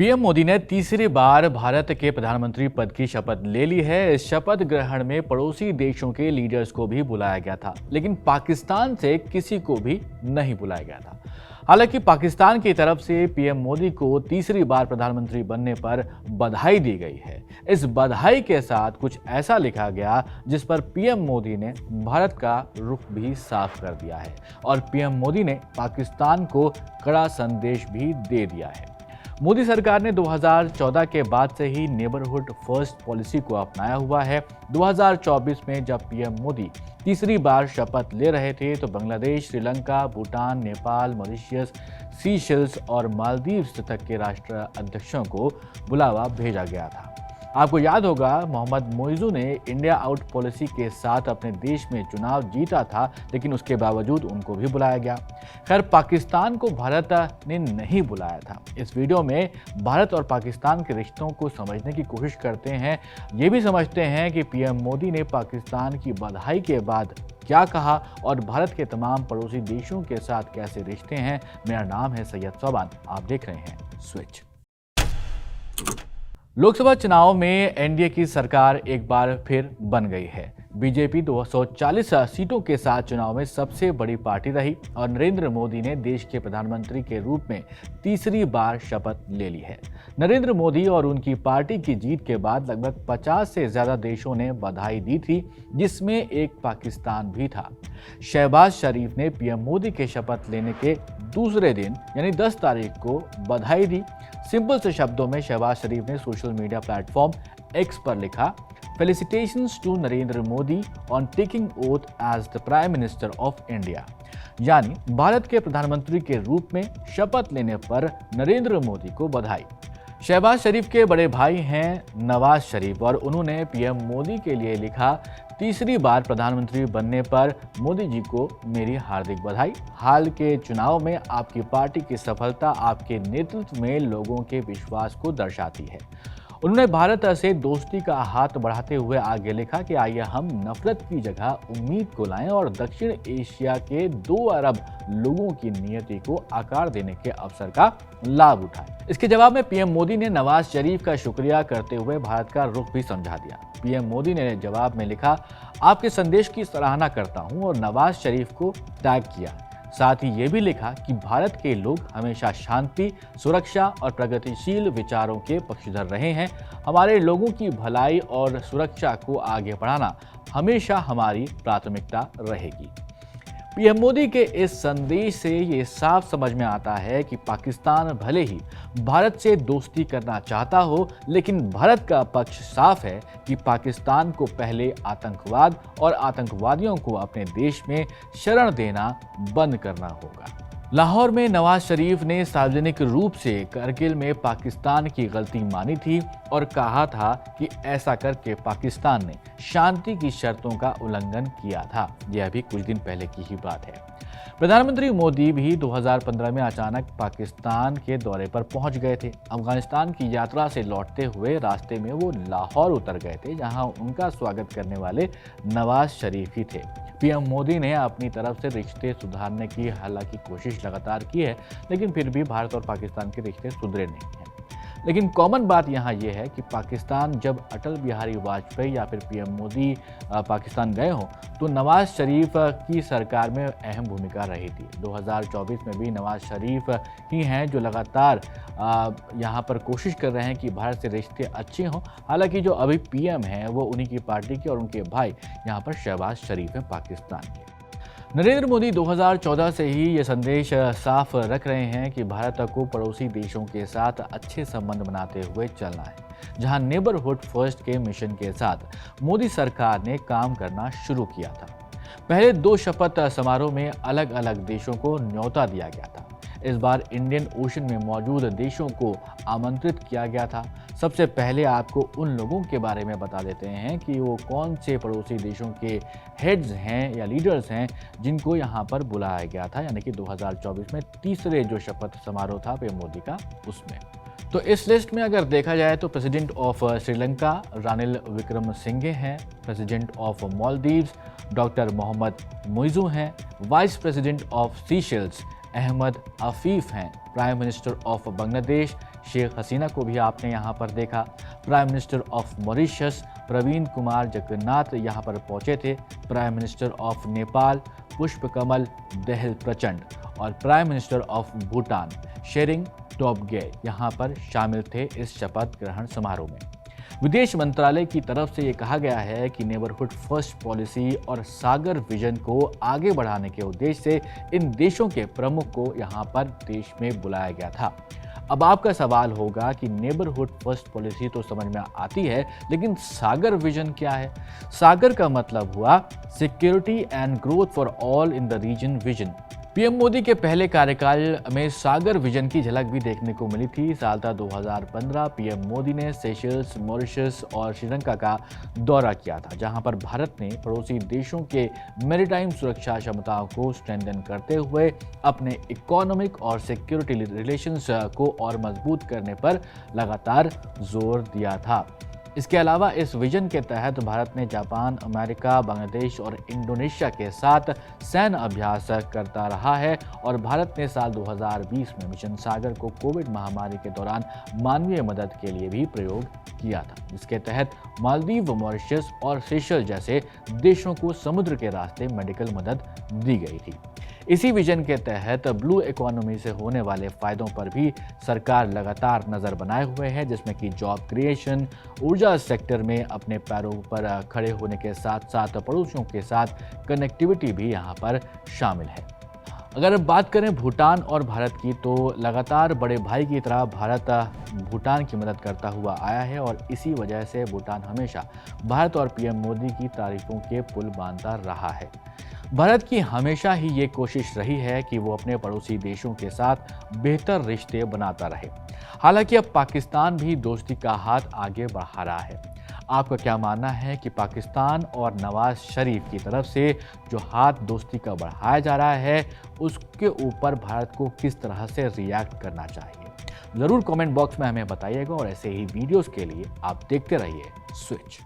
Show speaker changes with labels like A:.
A: PM Modi ने तीसरी बार भारत के प्रधानमंत्री पद की शपथ ले ली है। इस शपथ ग्रहण में पड़ोसी देशों के लीडर्स को भी बुलाया गया था, लेकिन पाकिस्तान से किसी को भी नहीं बुलाया गया था। हालांकि पाकिस्तान की तरफ से पीएम मोदी को तीसरी बार प्रधानमंत्री बनने पर बधाई दी गई है। इस बधाई के साथ कुछ ऐसा लिखा गया जिस पर पीएम मोदी ने भारत का रुख भी साफ कर दिया है और पीएम मोदी ने पाकिस्तान को कड़ा संदेश भी दे दिया है। मोदी सरकार ने 2014 के बाद से ही नेबरहुड फर्स्ट पॉलिसी को अपनाया हुआ है। 2024 में जब पीएम मोदी तीसरी बार शपथ ले रहे थे तो बांग्लादेश, श्रीलंका, भूटान, नेपाल, मॉरिशस, सीशेल्स और मालदीव्स तक के राष्ट्र अध्यक्षों को बुलावा भेजा गया था। आपको याद होगा, मोहम्मद मोइजू ने इंडिया आउट पॉलिसी के साथ अपने देश में चुनाव जीता था, लेकिन उसके बावजूद उनको भी बुलाया गया। खैर, पाकिस्तान को भारत ने नहीं बुलाया था। इस वीडियो में भारत और पाकिस्तान के रिश्तों को समझने की कोशिश करते हैं। ये भी समझते हैं कि पीएम मोदी ने पाकिस्तान की बधाई के बाद क्या कहा और भारत के तमाम पड़ोसी देशों के साथ कैसे रिश्ते हैं। मेरा नाम है सैयद सोबान, आप देख रहे हैं स्विच। लोकसभा चुनाव में एनडीए की सरकार एक बार फिर बन गई है। बीजेपी 240 सीटों के साथ चुनाव में सबसे बड़ी पार्टी रही और नरेंद्र मोदी ने देश के प्रधानमंत्री के रूप में तीसरी बार शपथ ले ली है। नरेंद्र मोदी और उनकी पार्टी की जीत के बाद लगभग 50 से ज्यादा देशों ने बधाई दी थी, जिसमें एक पाकिस्तान भी था। शहबाज शरीफ ने पीएम मोदी के शपथ लेने के दूसरे दिन यानी 10 तारीख को बधाई दी। सिंपल से शब्दों में शहबाज शरीफ ने सोशल मीडिया प्लेटफॉर्म एक्स पर लिखा, Felicitations to Narendra Modi on taking oath as the Prime Minister of India। यानी भारत के प्रधानमंत्री के रूप में शपथ लेने पर नरेंद्र मोदी को बधाई। शहबाज शरीफ के बड़े भाई हैं नवाज शरीफ और उन्होंने पीएम मोदी के लिए लिखा, तीसरी बार प्रधानमंत्री बनने पर मोदी जी को मेरी हार्दिक बधाई। हाल के चुनाव में आपकी पार्टी की सफलता आपके नेतृत्व में लोगों के विश्वास को दर्शाती है। उन्होंने भारत से दोस्ती का हाथ बढ़ाते हुए आगे लिखा कि आइए हम नफरत की जगह उम्मीद को लाएं और दक्षिण एशिया के 2 अरब लोगों की नियति को आकार देने के अवसर का लाभ उठाएं। इसके जवाब में पीएम मोदी ने नवाज शरीफ का शुक्रिया करते हुए भारत का रुख भी समझा दिया। पीएम मोदी ने जवाब में लिखा, आपके संदेश की सराहना करता हूं और नवाज शरीफ को टैग किया। साथ ही ये भी लिखा कि भारत के लोग हमेशा शांति, सुरक्षा और प्रगतिशील विचारों के पक्षधर रहे हैं। हमारे लोगों की भलाई और सुरक्षा को आगे बढ़ाना हमेशा हमारी प्राथमिकता रहेगी। पीएम मोदी के इस संदेश से ये साफ समझ में आता है कि पाकिस्तान भले ही भारत से दोस्ती करना चाहता हो, लेकिन भारत का पक्ष साफ है कि पाकिस्तान को पहले आतंकवाद और आतंकवादियों को अपने देश में शरण देना बंद करना होगा। लाहौर में नवाज शरीफ ने सार्वजनिक रूप से करगिल में पाकिस्तान की गलती मानी थी और कहा था कि ऐसा करके पाकिस्तान ने शांति की शर्तों का उल्लंघन किया था। यह अभी कुछ दिन पहले की ही बात है। प्रधानमंत्री मोदी भी 2015 में अचानक पाकिस्तान के दौरे पर पहुंच गए थे। अफगानिस्तान की यात्रा से लौटते हुए रास्ते में वो लाहौर उतर गए थे, जहां उनका स्वागत करने वाले नवाज शरीफ ही थे। पीएम मोदी ने अपनी तरफ से रिश्ते सुधारने की हालांकि कोशिश लगातार की है, लेकिन फिर भी भारत और पाकिस्तान के रिश्ते सुधरे नहीं हैं। लेकिन कॉमन बात यहाँ ये है कि पाकिस्तान जब अटल बिहारी वाजपेयी या फिर पीएम मोदी पाकिस्तान गए हों तो नवाज शरीफ की सरकार में अहम भूमिका रही थी। 2024 में भी नवाज शरीफ ही हैं जो लगातार यहाँ पर कोशिश कर रहे हैं कि भारत से रिश्ते अच्छे हों। हालांकि जो अभी पीएम हैं वो उन्हीं की पार्टी के और उनके भाई यहाँ पर शहबाज शरीफ हैं पाकिस्तान के। नरेंद्र मोदी 2014 से ही ये संदेश साफ रख रहे हैं कि भारत को पड़ोसी देशों के साथ अच्छे संबंध बनाते हुए चलना है, जहां नेबरहुड फर्स्ट के मिशन के साथ मोदी सरकार ने काम करना शुरू किया था। पहले 2 शपथ समारोह में अलग अलग देशों को न्योता दिया गया था। इस बार इंडियन ओशन में मौजूद देशों को आमंत्रित किया गया था। सबसे पहले आपको उन लोगों के बारे में बता देते हैं कि वो कौन से पड़ोसी देशों के हेड्स हैं या लीडर्स हैं जिनको यहाँ पर बुलाया गया था, यानी कि 2024 में तीसरे जो शपथ समारोह था पीएम मोदी का, उसमें। तो इस लिस्ट में अगर देखा जाए तो प्रेसिडेंट ऑफ श्रीलंका रानिल विक्रमसिंघे हैं, president of Maldives doctor Mohamed Muizzu हैं, vice president of Seychelles Ahmed Afif हैं, prime minister of Bangladesh Sheikh Hasina को भी आपने यहाँ पर देखा। Prime minister of Mauritius Pravind Kumar Jugnauth यहाँ पर पहुंचे थे। Prime minister of Nepal Pushpa Kamal Dahal Prachanda और prime minister of Bhutan Tshering Tobgay यहाँ पर शामिल थे इस शपथ ग्रहण समारोह में। विदेश मंत्रालय की तरफ से ये कहा गया है कि नेबरहुड फर्स्ट पॉलिसी और सागर विजन को आगे बढ़ाने के उद्देश्य से इन देशों के प्रमुख को यहाँ पर देश में बुलाया गया था। अब आपका सवाल होगा कि नेबरहुड फर्स्ट पॉलिसी तो समझ में आती है, लेकिन सागर विजन क्या है? सागर का मतलब हुआ security and growth for all in the region vision. PM Modi के पहले कार्यकाल में सागर विजन की झलक भी देखने को मिली थी। साल था 2015। पीएम मोदी ने सेशल्स, मॉरिशस और श्रीलंका का दौरा किया था, जहां पर भारत ने पड़ोसी देशों के मैरीटाइम सुरक्षा क्षमताओं को स्ट्रेंथन करते हुए अपने इकोनॉमिक और सिक्योरिटी रिलेशंस को और मजबूत करने पर लगातार जोर दिया था। इसके अलावा इस विजन के तहत भारत ने जापान, अमेरिका, बांग्लादेश और इंडोनेशिया के साथ सैन्य अभ्यास करता रहा है और भारत ने साल 2020 में मिशन सागर को कोविड महामारी के दौरान मानवीय मदद के लिए भी प्रयोग किया था, जिसके तहत मालदीव, मॉरिशस और सेशल जैसे देशों को समुद्र के रास्ते मेडिकल मदद दी गई थी। इसी विजन के तहत ब्लू इकोनॉमी से होने वाले फायदों पर भी सरकार लगातार नज़र बनाए हुए है, जिसमें कि जॉब क्रिएशन, ऊर्जा सेक्टर में अपने पैरों पर खड़े होने के साथ साथ पड़ोसियों के साथ कनेक्टिविटी भी यहाँ पर शामिल है। अगर बात करें भूटान और भारत की, तो लगातार बड़े भाई की तरह भारत भूटान की मदद करता हुआ आया है और इसी वजह से भूटान हमेशा भारत और पीएम मोदी की तारीफों के पुल बांधता रहा है। भारत की हमेशा ही ये कोशिश रही है कि वो अपने पड़ोसी देशों के साथ बेहतर रिश्ते बनाता रहे। हालांकि अब पाकिस्तान भी दोस्ती का हाथ आगे बढ़ा रहा है। आपका क्या मानना है कि पाकिस्तान और नवाज शरीफ की तरफ से जो हाथ दोस्ती का बढ़ाया जा रहा है, उसके ऊपर भारत को किस तरह से रिएक्ट करना चाहिए? ज़रूर कमेंट बॉक्स में हमें बताइएगा और ऐसे ही वीडियोस के लिए आप देखते रहिए स्विच।